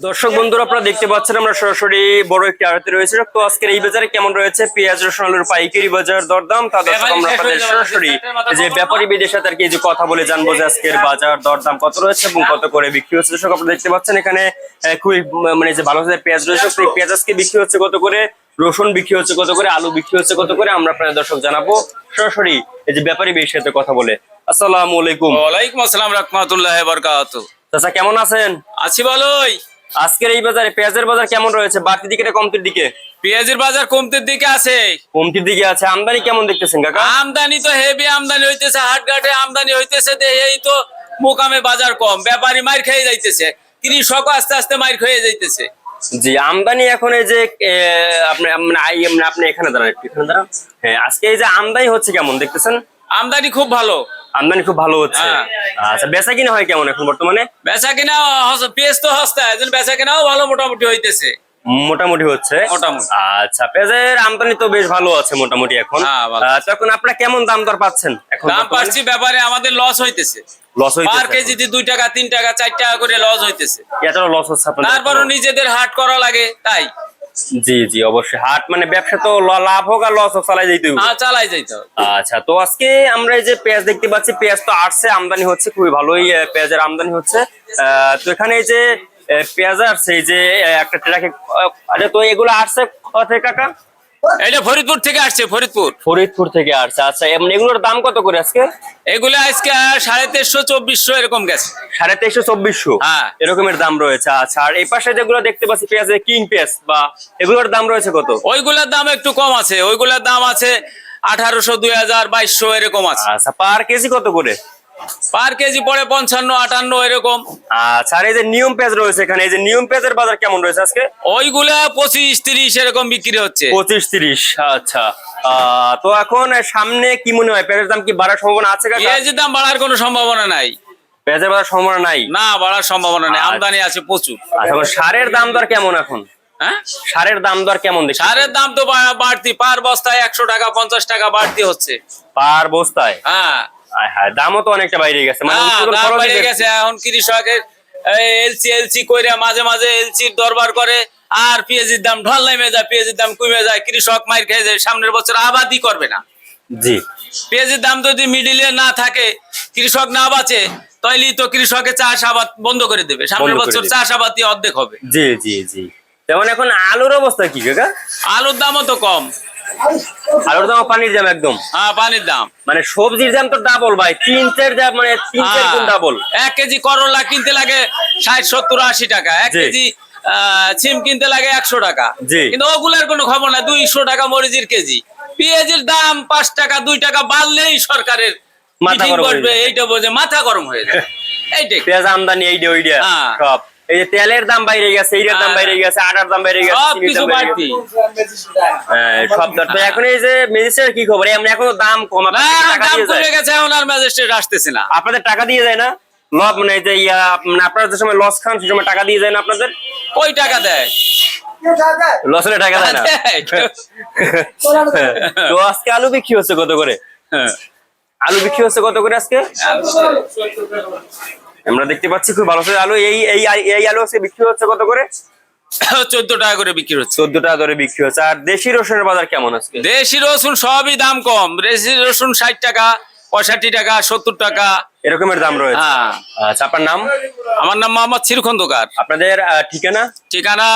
দর্শক বন্ধুরা আপনারা দেখতে পাচ্ছেন আমরা সরাসরি বড় একটি আড়তে রয়েছে। তো আজকের এই বাজারে কেমন রয়েছে পেঁয়াজ রসুন আলুর পাইকারি বাজার দরদাম তা দর্শক আমরা আপনাদের সরাসরি যে ব্যাপারী বিদের সাথে আর কি যে কথা বলে জানবো যে আজকের বাজার দরদাম কত রয়েছে এবং কত করে বিক্রি হচ্ছে। দর্শক আপনারা দেখতে পাচ্ছেন এখানে খুবই মানে যে ভালো পেঁয়াজ রয়েছে সেই পেঁয়াজ আজকে বিক্রি হচ্ছে কত করে, রসুন বিক্রি হচ্ছে কত করে, আলু বিক্রি হচ্ছে কত করে, আমরা আপনাদের দর্শক জানাবো সরাসরি এই যে ব্যাপারী বিদের সাথে কথা বলে। আসসালামু আলাইকুম। ওয়ালাইকুম আসসালাম রাহমাতুল্লাহি ওয়া বারাকাতুহু। চাচা কেমন আছেন? আছি ভালোই। আজকের এই বাজারে পেঁয়াজের বাজার কেমন রয়েছে, বাড়তির দিকে না কমতির দিকে? পেঁয়াজের বাজার কমতির দিকে আছে। কমতির দিকে আছে। আমদানি কেমন দেখতেছেন কাকা? আমদানি তো হেভি আমদানি হইতেছে, হাটঘাটে আমদানি হইতেছে, এই তো মোকামে বাজার কম, ব্যাপারী মার খেয়ে যাইতেছে, কৃষক আস্তে আস্তে মার খেয়ে যাইতেছে। জি আমদানি এখন এই যে আপনি এখানে দাঁড়ান, একটু এখানে দাঁড়ান। হ্যাঁ আজকে এই যে আমদানি হচ্ছে কেমন দেখতেছেন? আমদানি খুব ভালো। আমদানি খুব ভালো হচ্ছে। আচ্ছা বেচা কিনা হয় কেমন এখন বর্তমানে? বেচা কিনা পেঁয়াজ তো সস্তা, এজন্য বেচা কিনাও ভালো মোটামুটি হইতেছে। মোটামুটি হচ্ছে মোটামুটি। আচ্ছা পেঁয়াজের আমদানি তো বেশ ভালো আছে মোটামুটি এখন। তখন আপনারা কেমন দাম দর পাচ্ছেন এখন? দাম পাচ্ছি, ব্যাপারে আমাদের লস হইতেছে। লস হইতেছে পার কেজিতে 2 টাকা 3 টাকা 4 টাকা করে লস হইতেছে। এতটা লস হচ্ছে আপনাদের? তারপরও নিজেদের হাট করা লাগে তাই। জি জি অবশ্যই হাট মানে ব্যবসা তো লাভ হোক আর লস হোক চালাই যাইতে হবে। হ্যাঁ চালাই যাইতে হবে। আচ্ছা তো আজকে আমরা এই যে পেঁয়াজ দেখতে পাচ্ছি, পেঁয়াজ তো আসছে, আমদানি হচ্ছে খুবই ভালোই পেঁয়াজের আমদানি হচ্ছে। তো এখানে এই যে পেঁয়াজ আসছে এই যে একটা ট্রাকে, আচ্ছা তো এগুলো আসছে কোথা থেকে কাকা? এটা ফরিদপুর থেকে আসছে। ফরিদপুর থেকে আসছে। আচ্ছা এগুলোর দাম কত করে আজকে? এগুলো আজকে 2350-2400 এরকম গেছে। 2350-2400 হ্যাঁ এরকমের দাম রয়েছে। আচ্ছা আর এই পাশে যেগুলো দেখতে পাচ্ছি পেঁয়াজের কিং পেঁয়াজ বা এগুলোর দাম রয়েছে কত? ওইগুলোর দাম একটু কম আছে, ওইগুলোর দাম আছে 1800, 2000, 2200 এরকম আছে। আচ্ছা পার কেজি কত করে? পার কেজি পড়ে 55-58 এরকম। আচ্ছা আর এই যে নিয়ম পেঁয়াজ রয়েছে এখানে, এই যে নিয়ম পেঁয়াজের বাজার কেমন রয়েছে আজকে? ওইগুলা 25-30 এরকম বিক্রি হচ্ছে। 25-30। আচ্ছা তো এখন সামনে কি মনে হয় পেঁয়াজের দাম কি বাড়ার সম্ভাবনা আছে? পেঁয়াজের দাম বাড়ার কোনো সম্ভাবনা নাই। পেঁয়াজের বাড়ার সম্ভাবনা নাই? না বাড়ার সম্ভাবনা নেই, আমদানি আছে প্রচুর। আচ্ছা সারের দাম দর কেমন এখন? হ্যাঁ সারের দাম দর কেমন দেখছেন? সারের দাম তো বাড়তি, পার বস্তায় 100 টাকা 50 টাকা বাড়তি হচ্ছে পার বস্তায়। হ্যাঁ দামও তো অনেকটা বাইরে গেছে, মানে দাম বেড়ে গেছে। এখন কৃষকের এলসি কইরা মাঝে মাঝে এলসির দরবার করে, আর পেঁয়াজের দাম ঢল নেমে যায়, পেঁয়াজের দাম কমে যায়, কৃষক মার খেয়ে যায়, সামনের বছর আবাদই করবে না। জি পেঁয়াজের দাম যদি মিডিলে না থাকে, কৃষক না বাঁচে, তাইলে তো কৃষকের চাষাবাদ বন্ধ করে দেবে, সামনের বছর চাষাবাদই অর্ধেক হবে। জি জি জি যেমন এখন আলুর অবস্থা কি কাকা? আলুর দামও তো কম। আলুর দাম পানির দাম একদম। হ্যাঁ পানির দাম, মানে সবজির দাম তো ডাবল ভাই, 3-4 দাম, মানে 3-4 গুণ ডাবল। 1 কেজি করলা কিনতে লাগে 60-70-80 টাকা, 1 কেজি সিম কিনতে লাগে 100 টাকা, কিন্তু ওগুলোর কোনো খবর না। 200 টাকা মরিচের কেজি। পেঁয়াজের দাম 5 টাকা 2 টাকা বাড়লেই সরকারের মিটিং করবে, এইটা বোঝে মাথা গরম হয়ে যায়। এইটাই পেঁয়াজ আমদানি এইটা ওইটা সব। এই যে তেলের দাম বাইরে গেছে, এইটার দাম বাইরে গেছে, আটার দাম বাইরে গেছে, সব কিছু বাড়তি। সব দর। তো এখন এই যে ম্যাজিস্ট্রেট কি খবর? এখনো দাম কম? দাম কমে গেছে, এখন আর ম্যাজিস্ট্রেট আসতেছে না। আপনাদের টাকা দিয়ে যায় না? মানে যে আপনারা যে সময় লস খান সেই সময় টাকা দিয়ে যায় না আপনাদের? ওই টাকা দেয়, লসের টাকা দেয় না। তো আজকে আলু বিক্রি হচ্ছে কত করে? আলু বিক্রি হচ্ছে কত করে আজকে? আমরা দেখতে পাচ্ছি খুব ভালো আলু। এই আলু আজকে বিক্রি হচ্ছে কত করে? 14 টাকা করে বিক্রি হচ্ছে। 14 টাকা করে বিক্রি হচ্ছে। আর দেশি রসুনের বাজার কেমন আজকে? দেশি রসুন সবই দাম কম। দেশি রসুন 60 টাকা 65 টাকা 70 টাকা এরকমের দাম রয়েছে। আচ্ছা আপনার নাম? আমার নাম মোহাম্মদ শির খন্দকার। আপনাদের ঠিকানা? ঠিকানা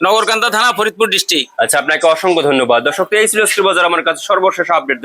নগরকান্দা থানা, ফরিদপুর ডিস্ট্রিক্ট। আচ্ছা আপনাকে অসংখ্য ধন্যবাদ। দর্শক এই ছিল বাজার আমার কাছে সর্বশেষ আপডেট।